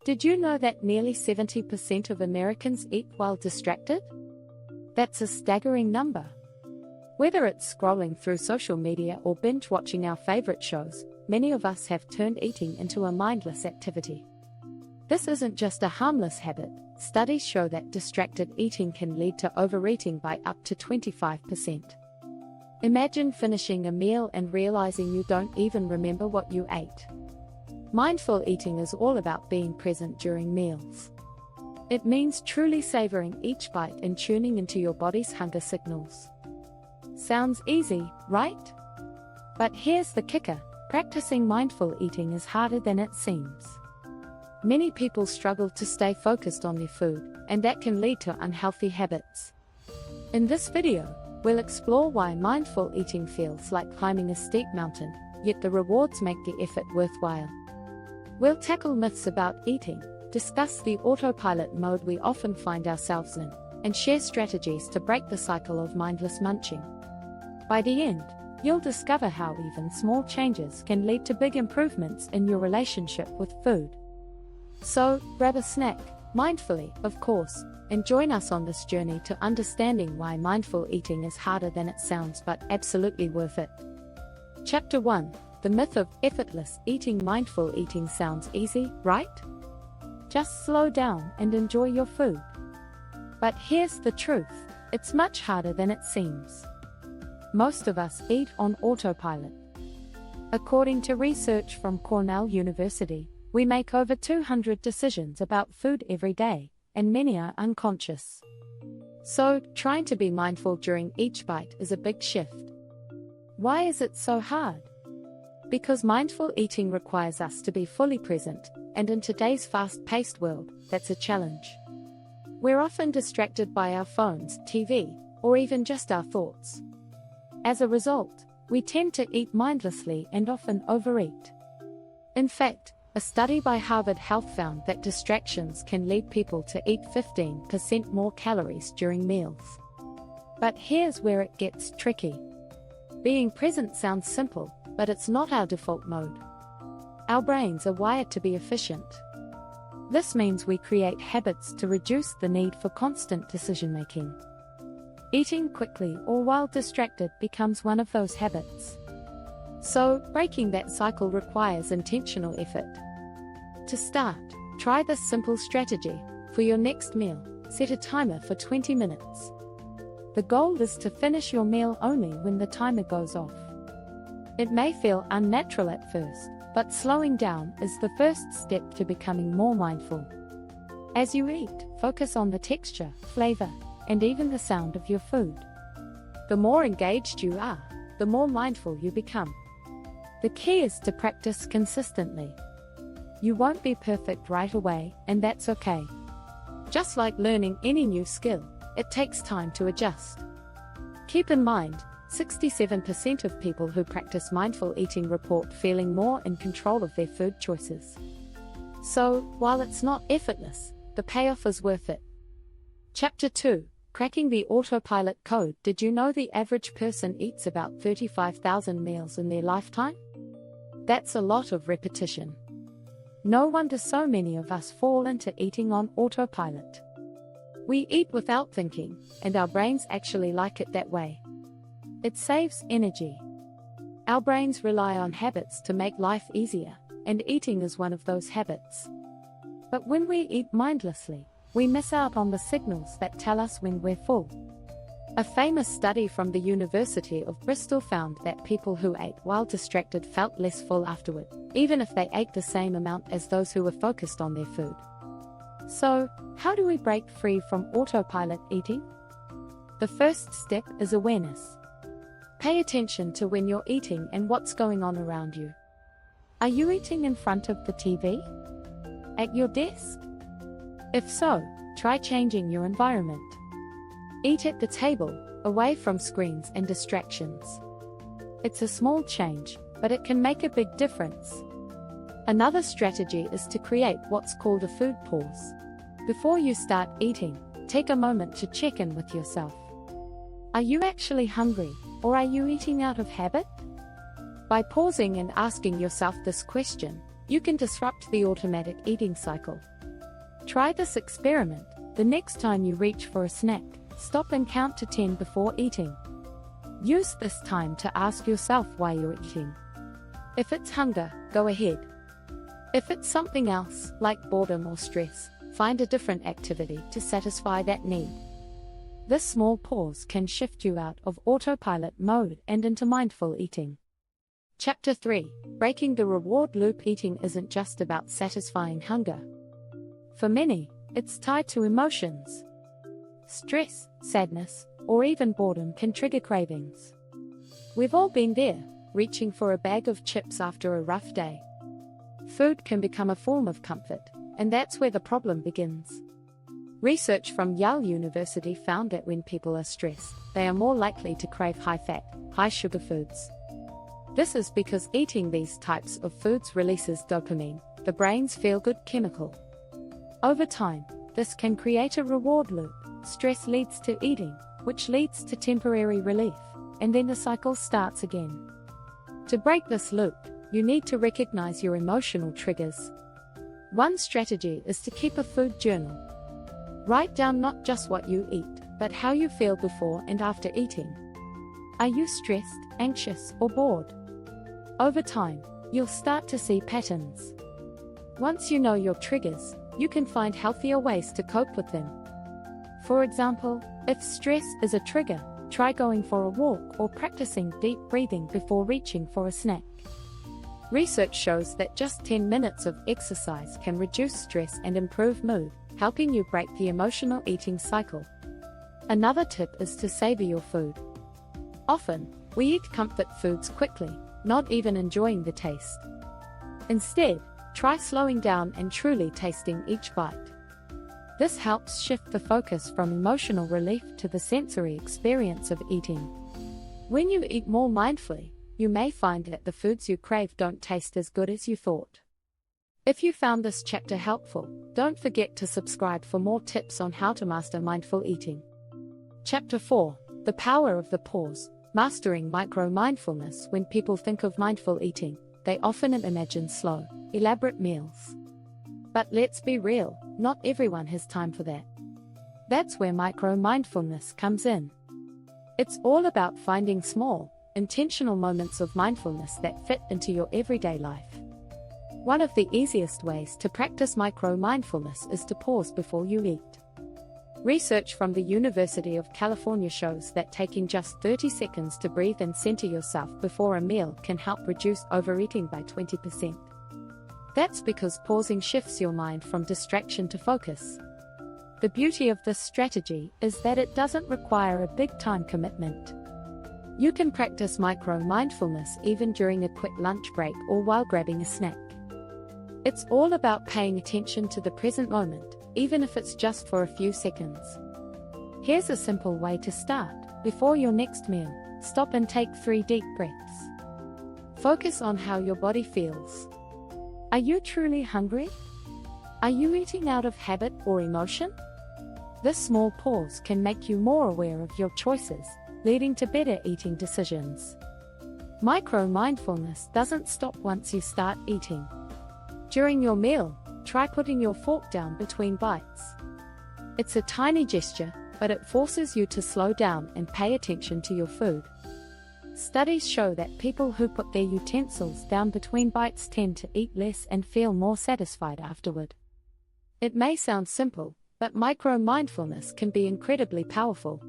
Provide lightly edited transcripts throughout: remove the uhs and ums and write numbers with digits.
Did you know that nearly 70% of Americans eat while distracted? That's a staggering number. Whether it's scrolling through social media or binge watching our favorite shows, many of us have turned eating into a mindless activity. This isn't just a harmless habit. Studies show that distracted eating can lead to overeating by up to 25%. Imagine finishing a meal and realizing you don't even remember what you ate. Mindful eating is all about being present during meals. It means truly savoring each bite and tuning into your body's hunger signals. Sounds easy, right? But here's the kicker: practicing mindful eating is harder than it seems. Many people struggle to stay focused on their food, and that can lead to unhealthy habits. In this video, we'll explore why mindful eating feels like climbing a steep mountain, yet the rewards make the effort worthwhile. We'll tackle myths about eating, discuss the autopilot mode we often find ourselves in, and share strategies to break the cycle of mindless munching. By the end, you'll discover how even small changes can lead to big improvements in your relationship with food. So, grab a snack, mindfully, of course, and join us on this journey to understanding why mindful eating is harder than it sounds but absolutely worth it. Chapter 1: The myth of effortless eating. Mindful eating sounds easy, right? Just slow down and enjoy your food. But here's the truth: it's much harder than it seems. Most of us eat on autopilot. According to research from Cornell University, we make over 200 decisions about food every day, and many are unconscious. So, trying to be mindful during each bite is a big shift. Why is it so hard? Because mindful eating requires us to be fully present, and in today's fast-paced world, that's a challenge. We're often distracted by our phones, TV, or even just our thoughts. As a result, we tend to eat mindlessly and often overeat. In fact, a study by Harvard Health found that distractions can lead people to eat 15% more calories during meals. But here's where it gets tricky. Being present sounds simple, but it's not our default mode. Our brains are wired to be efficient. This means we create habits to reduce the need for constant decision-making. Eating quickly or while distracted becomes one of those habits. So, breaking that cycle requires intentional effort. To start, try this simple strategy. For your next meal, set a timer for 20 minutes. The goal is to finish your meal only when the timer goes off. It may feel unnatural at first, but slowing down is the first step to becoming more mindful. As you eat, focus on the texture, flavor, and even the sound of your food. The more engaged you are, the more mindful you become. The key is to practice consistently. You won't be perfect right away, and that's okay. Just like learning any new skill, it takes time to adjust. Keep in mind, 67% of people who practice mindful eating report feeling more in control of their food choices. So, while it's not effortless, the payoff is worth it. Chapter 2: Cracking the autopilot code. Did you know the average person eats about 35,000 meals in their lifetime? That's a lot of repetition. No wonder so many of us fall into eating on autopilot. We eat without thinking, and our brains actually like it that way. It saves energy. Our brains rely on habits to make life easier, and eating is one of those habits. But when we eat mindlessly, we miss out on the signals that tell us when we're full. A famous study from the University of Bristol found that people who ate while distracted felt less full afterward, even if they ate the same amount as those who were focused on their food. So, how do we break free from autopilot eating? The first step is awareness. Pay attention to when you're eating and what's going on around you. Are you eating in front of the TV? At your desk? If so, try changing your environment. Eat at the table, away from screens and distractions. It's a small change, but it can make a big difference. Another strategy is to create what's called a food pause. Before you start eating, take a moment to check in with yourself. Are you actually hungry, or are you eating out of habit? By pausing and asking yourself this question, you can disrupt the automatic eating cycle. Try this experiment. The next time you reach for a snack, stop and count to 10 before eating. Use this time to ask yourself why you're eating. If it's hunger, go ahead. If it's something else, like boredom or stress, find a different activity to satisfy that need. This small pause can shift you out of autopilot mode and into mindful eating. Chapter 3: Breaking the Reward Loop. Eating isn't just about satisfying hunger. For many, it's tied to emotions. Stress, sadness, or even boredom can trigger cravings. We've all been there, reaching for a bag of chips after a rough day. Food can become a form of comfort, and that's where the problem begins. Research from Yale University found that when people are stressed, they are more likely to crave high-fat, high-sugar foods. This is because eating these types of foods releases dopamine, the brain's feel-good chemical. Over time, this can create a reward loop. Stress leads to eating, which leads to temporary relief, and then the cycle starts again. To break this loop, you need to recognize your emotional triggers. One strategy is to keep a food journal. Write down not just what you eat, but how you feel before and after eating. Are you stressed, anxious, or bored? Over time, you'll start to see patterns. Once you know your triggers, you can find healthier ways to cope with them. For example, if stress is a trigger, try going for a walk or practicing deep breathing before reaching for a snack. Research shows that just 10 minutes of exercise can reduce stress and improve mood, helping you break the emotional eating cycle. Another tip is to savor your food. Often, we eat comfort foods quickly, not even enjoying the taste. Instead, try slowing down and truly tasting each bite. This helps shift the focus from emotional relief to the sensory experience of eating. When you eat more mindfully, you may find that the foods you crave don't taste as good as you thought. If you found this chapter helpful, don't forget to subscribe for more tips on how to master mindful eating. Chapter 4: The Power of the Pause. Mastering micro-mindfulness. When people think of mindful eating, they often imagine slow, elaborate meals. But let's be real, not everyone has time for that. That's where micro-mindfulness comes in. It's all about finding small, intentional moments of mindfulness that fit into your everyday life. One of the easiest ways to practice micro-mindfulness is to pause before you eat. Research from the University of California shows that taking just 30 seconds to breathe and center yourself before a meal can help reduce overeating by 20%. That's because pausing shifts your mind from distraction to focus. The beauty of this strategy is that it doesn't require a big time commitment. You can practice micro-mindfulness even during a quick lunch break or while grabbing a snack. It's all about paying attention to the present moment, even if it's just for a few seconds. Here's a simple way to start. Before your next meal, stop and take 3 deep breaths. Focus on how your body feels. Are you truly hungry? Are you eating out of habit or emotion? This small pause can make you more aware of your choices, leading to better eating decisions. Micro-mindfulness doesn't stop once you start eating. During your meal, try putting your fork down between bites. It's a tiny gesture, but it forces you to slow down and pay attention to your food. Studies show that people who put their utensils down between bites tend to eat less and feel more satisfied afterward. It may sound simple, but micro-mindfulness can be incredibly powerful.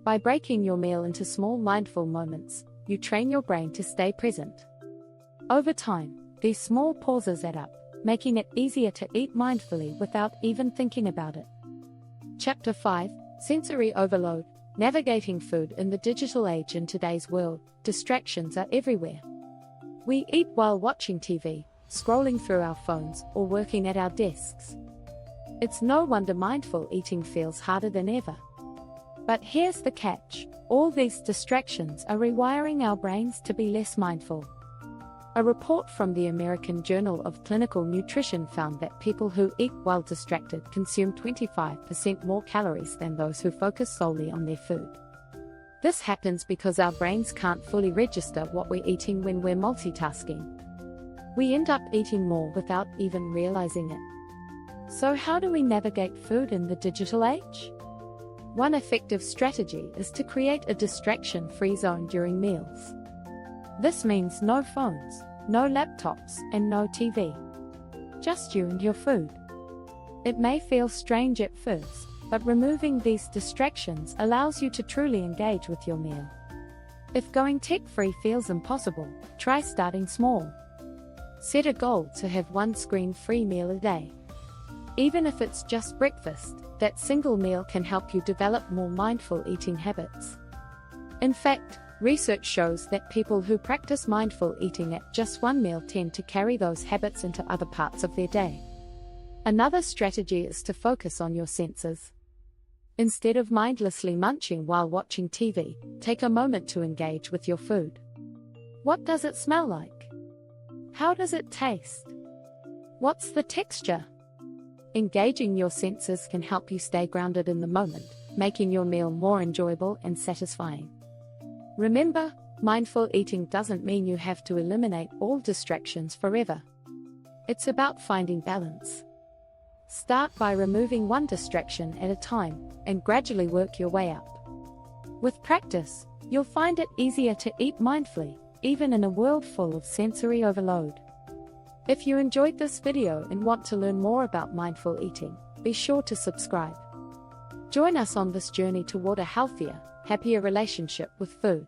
By breaking your meal into small mindful moments, you train your brain to stay present. Over time, these small pauses add up, making it easier to eat mindfully without even thinking about it. Chapter 5: Sensory Overload. Navigating food in the digital age. In today's world, distractions are everywhere. We eat while watching TV, scrolling through our phones, or working at our desks. It's no wonder mindful eating feels harder than ever. But here's the catch: all these distractions are rewiring our brains to be less mindful. A report from the American Journal of Clinical Nutrition found that people who eat while distracted consume 25% more calories than those who focus solely on their food. This happens because our brains can't fully register what we're eating when we're multitasking. We end up eating more without even realizing it. So how do we navigate food in the digital age? One effective strategy is to create a distraction-free zone during meals. This means no phones, no laptops, and no TV. Just you and your food. It may feel strange at first, but removing these distractions allows you to truly engage with your meal. If going tech-free feels impossible, try starting small. Set a goal to have one screen-free meal a day. Even if it's just breakfast, that single meal can help you develop more mindful eating habits. In fact, research shows that people who practice mindful eating at just one meal tend to carry those habits into other parts of their day. Another strategy is to focus on your senses. Instead of mindlessly munching while watching TV, take a moment to engage with your food. What does it smell like? How does it taste? What's the texture? Engaging your senses can help you stay grounded in the moment, making your meal more enjoyable and satisfying. Remember, mindful eating doesn't mean you have to eliminate all distractions forever. It's about finding balance. Start by removing one distraction at a time, and gradually work your way up. With practice, you'll find it easier to eat mindfully, even in a world full of sensory overload. If you enjoyed this video and want to learn more about mindful eating, be sure to subscribe. Join us on this journey toward a healthier, happier relationship with food.